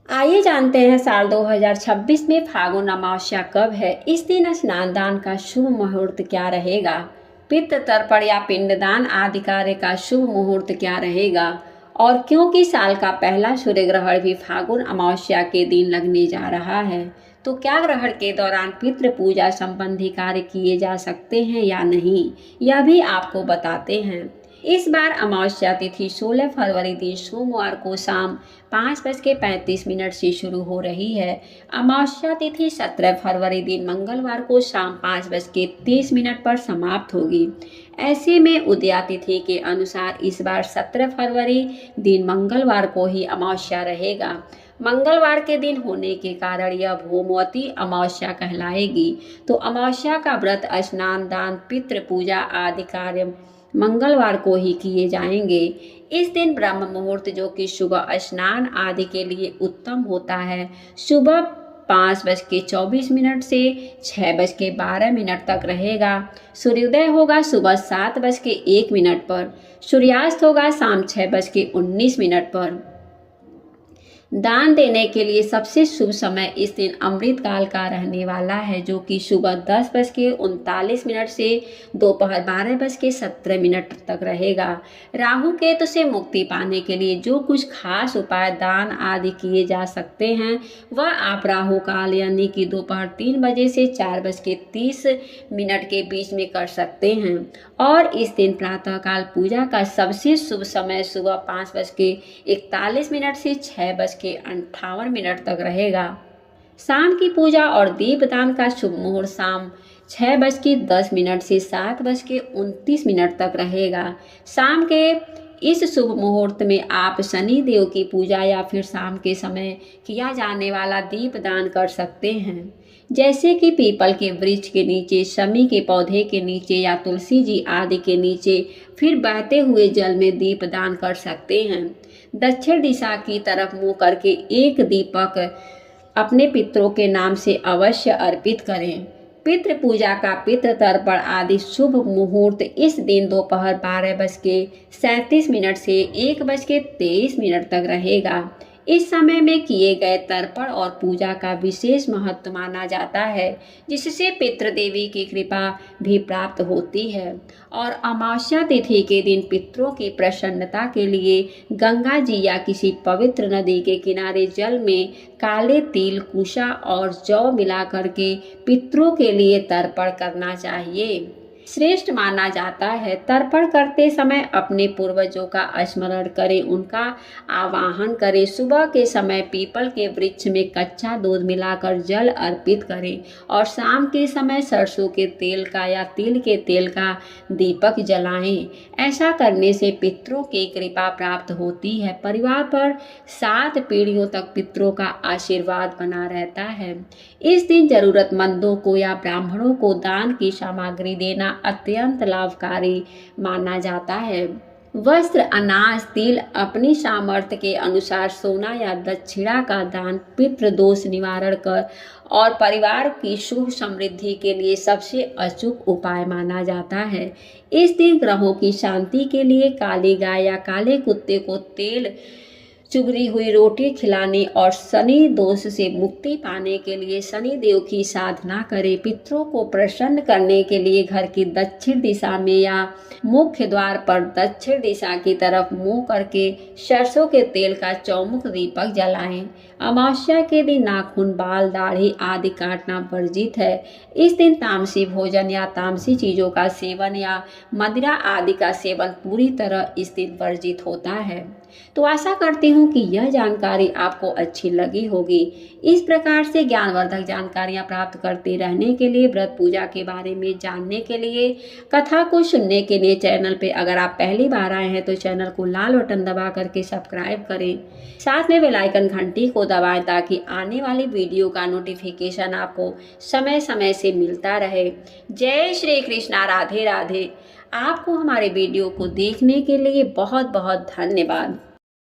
आइए जानते हैं साल 2026 में फागुन अमावस्या कब है। इस दिन स्नान दान का शुभ मुहूर्त क्या रहेगा। पितृ तर्पण या पिंडदान आदि कार्य का शुभ मुहूर्त क्या रहेगा। और क्योंकि साल का पहला सूर्य ग्रहण भी फागुन अमावस्या के दिन लगने जा रहा है, तो क्या ग्रहण के दौरान पितृ पूजा संबंधी कार्य किए जा सकते हैं या नहीं, यह भी आपको बताते हैं। इस बार अमावस्या तिथि 16 फरवरी दिन सोमवार को शाम 5:35 से शुरू हो रही है। अमावस्या तिथि 17 फरवरी दिन मंगलवार को शाम 5:30 पर समाप्त होगी। ऐसे में उदया तिथि के अनुसार इस बार 17 फरवरी दिन मंगलवार को ही अमावस्या रहेगा। मंगलवार के दिन होने के कारण यह भौमवती अमावस्या कहलाएगी। तो अमावस्या का व्रत, स्नान दान, पितृ पूजा आदि कार्य मंगलवार को ही किए जाएंगे। इस दिन ब्रह्म मुहूर्त, जो कि सुबह स्नान आदि के लिए उत्तम होता है, सुबह 5:24 से 6:12 तक रहेगा। सूर्योदय होगा सुबह 7:01 पर। सूर्यास्त होगा शाम 6:19 पर। दान देने के लिए सबसे शुभ समय इस दिन अमृत काल का रहने वाला है, जो कि सुबह 10:39 से दोपहर 12:17 तक रहेगा। राहु केतु से मुक्ति पाने के लिए जो कुछ खास उपाय, दान आदि किए जा सकते हैं, वह आप राहु काल यानी कि दोपहर 3 बजे से 4:30 के बीच में कर सकते हैं। और इस दिन प्रातःकाल पूजा का सबसे शुभ समय सुबह 5:41 से 6:58 तक रहेगा। शाम की पूजा और दीपदान का शुभ मुहूर्त शाम 6:10 से 7:29 तक रहेगा। शाम के इस शुभ मुहूर्त में आप शनि देव की पूजा या फिर शाम के समय किया जाने वाला दीपदान कर सकते हैं, जैसे कि पीपल के वृक्ष के नीचे, शमी के पौधे के नीचे या तुलसी जी आदि के नीचे। फिर बहते हुए जल में दीपदान कर सकते हैं। दक्षिण दिशा की तरफ मुंह करके एक दीपक अपने पितरों के नाम से अवश्य अर्पित करें। पितृ पूजा का पितृ तर्पण आदि शुभ मुहूर्त इस दिन दोपहर 12:37 से 1:23 तक रहेगा। इस समय में किए गए तर्पण और पूजा का विशेष महत्व माना जाता है, जिससे पितृदेवी की कृपा भी प्राप्त होती है। और अमावस्या तिथि के दिन पितरों की प्रसन्नता के लिए गंगा जी या किसी पवित्र नदी के किनारे जल में काले तिल, कुशा और जौ मिलाकर के पितरों के लिए तर्पण करना चाहिए। श्रेष्ठ माना जाता है। तर्पण करते समय अपने पूर्वजों का स्मरण करें, उनका आवाहन करें। सुबह के समय पीपल के वृक्ष में कच्चा दूध मिलाकर जल अर्पित करें और शाम के समय सरसों के तेल का या तिल के तेल का दीपक जलाएं। ऐसा करने से पितरों की कृपा प्राप्त होती है। परिवार पर 7 पीढ़ियों तक पितरों का आशीर्वाद बना रहता है। इस दिन जरूरतमंदों को या ब्राह्मणों को दान की सामग्री देना अत्यंत लाभकारी माना जाता है। वस्त्र, अनाज, तिल, अपनी सामर्थ्य के अनुसार सोना या दक्षिणा का दान पितृ दोष निवारण कर और परिवार की सुख समृद्धि के लिए सबसे अचूक उपाय माना जाता है। इस दिन ग्रहों की शांति के लिए काली गाय या काले कुत्ते को तेल चुभरी हुई रोटी खिलाने और शनि दोष से मुक्ति पाने के लिए शनि देव की साधना करें। पितरों को प्रसन्न करने के लिए घर की दक्षिण दिशा में या मुख्य द्वार पर दक्षिण दिशा की तरफ मुंह करके सरसों के तेल का चौमुख दीपक जलाएं। अमावस्या के दिन नाखून, बाल, दाढ़ी आदि काटना वर्जित है। इस दिन तामसी भोजन या तामसी चीजों का सेवन या मदिरा आदि का सेवन पूरी तरह इस दिन वर्जित होता है। तो आशा करती हूँ कि यह जानकारी आपको अच्छी लगी होगी। इस प्रकार से ज्ञानवर्धक जानकारियाँ प्राप्त करते रहने के लिए, व्रत पूजा के बारे में जानने के लिए, कथा को सुनने के लिए चैनल पे अगर आप पहली बार आए हैं तो चैनल को लाल बटन दबा करके सब्सक्राइब करें। साथ में बेल आइकन घंटी को दबाएं ताकि आने वाली वीडियो का नोटिफिकेशन आपको समय समय से मिलता रहे। जय श्री कृष्णा, राधे राधे। आपको हमारे वीडियो को देखने के लिए बहुत बहुत धन्यवाद।